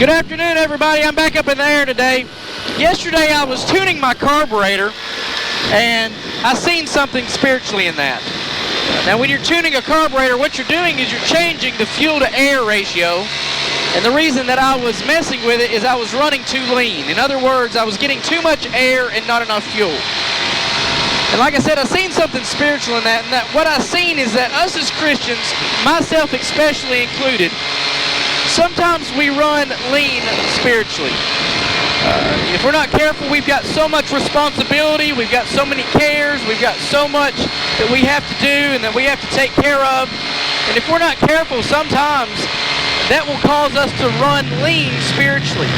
Good afternoon, everybody. I'm back up in the air today. Yesterday I was tuning my carburetor and I seen something spiritually in that. Now when you're tuning a carburetor, what you're doing is you're changing the fuel to air ratio. And the reason that I was messing with it is I was running too lean. In other words, I was getting too much air and not enough fuel. And like I said, I seen something spiritual in that, and that what I seen is that us as Christians, myself especially included, sometimes we run lean spiritually. If we're not careful, we've got so much responsibility, we've got so many cares, we've got so much that we have to do and that we have to take care of. And if we're not careful, sometimes that will cause us to run lean spiritually.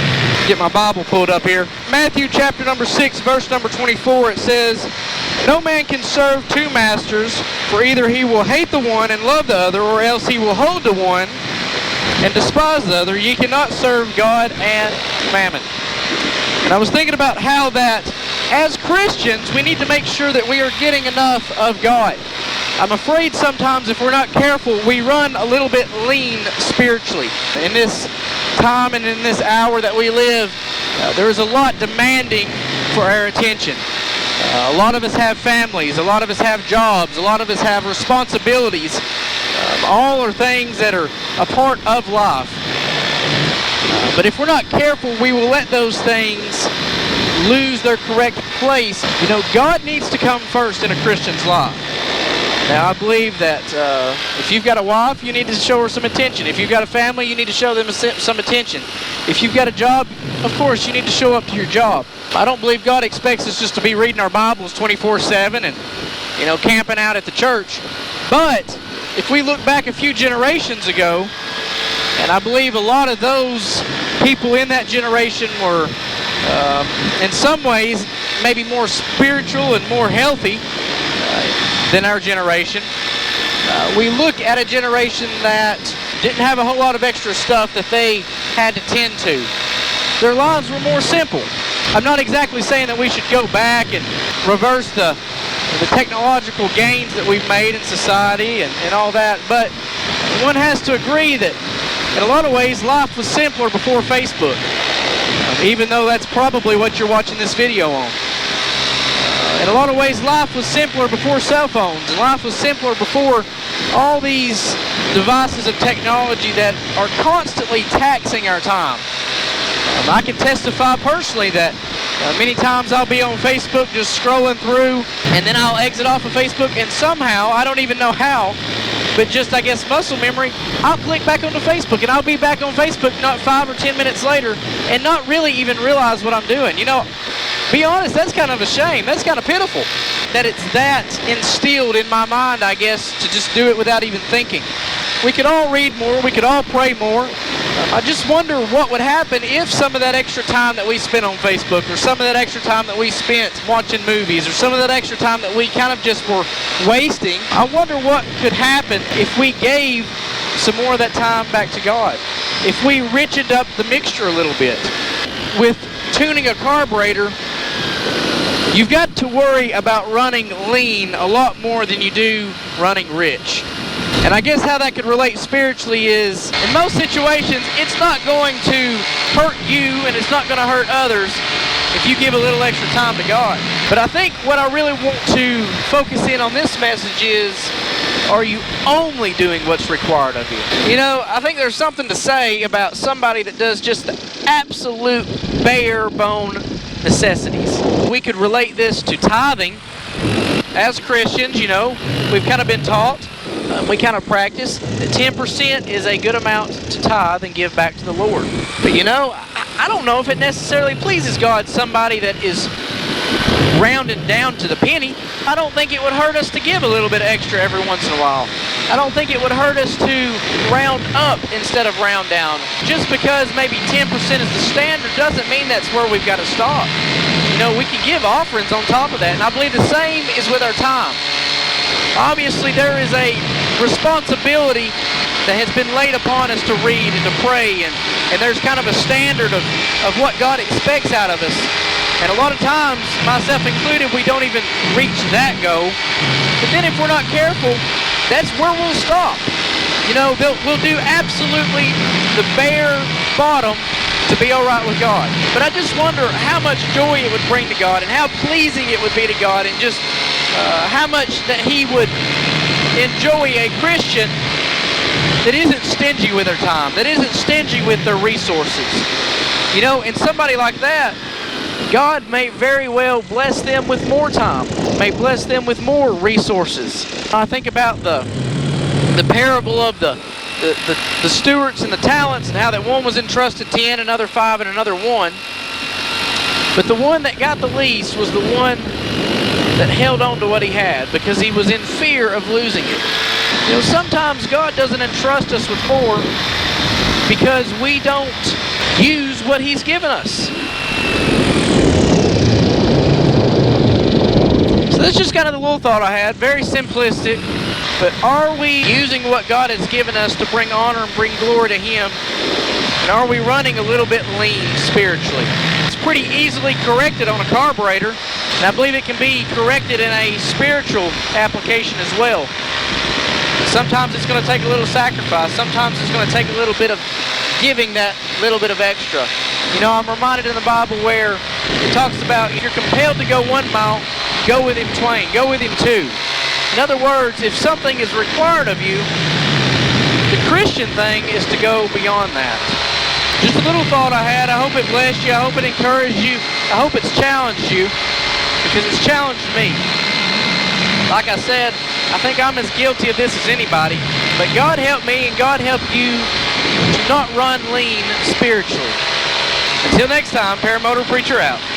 Get my Bible pulled up here. Matthew chapter number 6, verse number 24, it says, "No man can serve two masters, for either he will hate the one and love the other, or else he will hold the one and despise the other. Ye cannot serve God and mammon." And I was thinking about how that as Christians we need to make sure that we are getting enough of God. I'm afraid sometimes if we're not careful we run a little bit lean spiritually. In this time and in this hour that we live, there is a lot demanding for our attention. A lot of us have families, a lot of us have jobs, a lot of us have responsibilities. All are things that are a part of life. But if we're not careful, we will let those things lose their correct place. You know, God needs to come first in a Christian's life. Now, I believe that if you've got a wife, you need to show her some attention. If you've got a family, you need to show them some attention. If you've got a job, of course, you need to show up to your job. I don't believe God expects us just to be reading our Bibles 24/7 and, you know, camping out at the church. But if we look back a few generations ago, and I believe a lot of those people in that generation were, in some ways, maybe more spiritual and more healthy than our generation. We look at a generation that didn't have a whole lot of extra stuff that they had to tend to. Their lives were more simple. I'm not exactly saying that we should go back and reverse the technological gains that we've made in society and all that, but one has to agree that in a lot of ways life was simpler before Facebook, even though that's probably what you're watching this video on. In a lot of ways life was simpler before cell phones, and life was simpler before all these devices of technology that are constantly taxing our time. I can testify personally that many times I'll be on Facebook just scrolling through, and then I'll exit off of Facebook, and somehow, I don't even know how, but just, I guess, muscle memory, I'll click back onto Facebook, and I'll be back on Facebook not 5 or 10 minutes later and not really even realize what I'm doing. You know, be honest, that's kind of a shame. That's kind of pitiful that it's that instilled in my mind, I guess, to just do it without even thinking. We could all read more. We could all pray more. I just wonder what would happen if some of that extra time that we spent on Facebook, or some of that extra time that we spent watching movies, or some of that extra time that we kind of just were wasting, I wonder what could happen if we gave some more of that time back to God. If we richened up the mixture a little bit. With tuning a carburetor, you've got to worry about running lean a lot more than you do running rich. And I guess how that could relate spiritually is, in most situations, it's not going to hurt you and it's not going to hurt others if you give a little extra time to God. But I think what I really want to focus in on this message is, are you only doing what's required of you? You know, I think there's something to say about somebody that does just the absolute bare bone necessities. We could relate this to tithing. As Christians, you know, we've kind of been taught, we kind of practice that 10% is a good amount to tithe and give back to the Lord. But you know, I don't know if it necessarily pleases God, somebody that is rounding down to the penny. I don't think it would hurt us to give a little bit extra every once in a while. I don't think it would hurt us to round up instead of round down. Just because maybe 10% is the standard doesn't mean that's where we've got to stop. You know, we can give offerings on top of that, and I believe the same is with our time. Obviously, there is a responsibility that has been laid upon us to read and to pray, and there's kind of a standard of what God expects out of us. And a lot of times, myself included, we don't even reach that goal. But then if we're not careful, that's where we'll stop. You know, we'll do absolutely the bare bottom to be all right with God. But I just wonder how much joy it would bring to God and how pleasing it would be to God, and just how much that He would enjoy a Christian that isn't stingy with their time, that isn't stingy with their resources. You know, and somebody like that, God may very well bless them with more time, may bless them with more resources. I think about the parable of the stewards and the talents, and how that one was entrusted 10, another 5, and another 1. But the one that got the least was the one that held on to what he had, because he was in fear of losing it. You know, sometimes God doesn't entrust us with more because we don't use what He's given us. So that's just kind of the little thought I had, very simplistic. But are we using what God has given us to bring honor and bring glory to Him? And are we running a little bit lean spiritually? It's pretty easily corrected on a carburetor, and I believe it can be corrected in a spiritual application as well. Sometimes it's going to take a little sacrifice. Sometimes it's going to take a little bit of giving that little bit of extra. You know, I'm reminded in the Bible where it talks about if you're compelled to go 1 mile, go with Him twain, go with Him 2. In other words, if something is required of you, the Christian thing is to go beyond that. Just a little thought I had. I hope it blessed you. I hope it encouraged you. I hope it's challenged you, because it's challenged me. Like I said, I think I'm as guilty of this as anybody, but God help me and God help you to not run lean spiritually. Until next time, Paramotor Preacher out.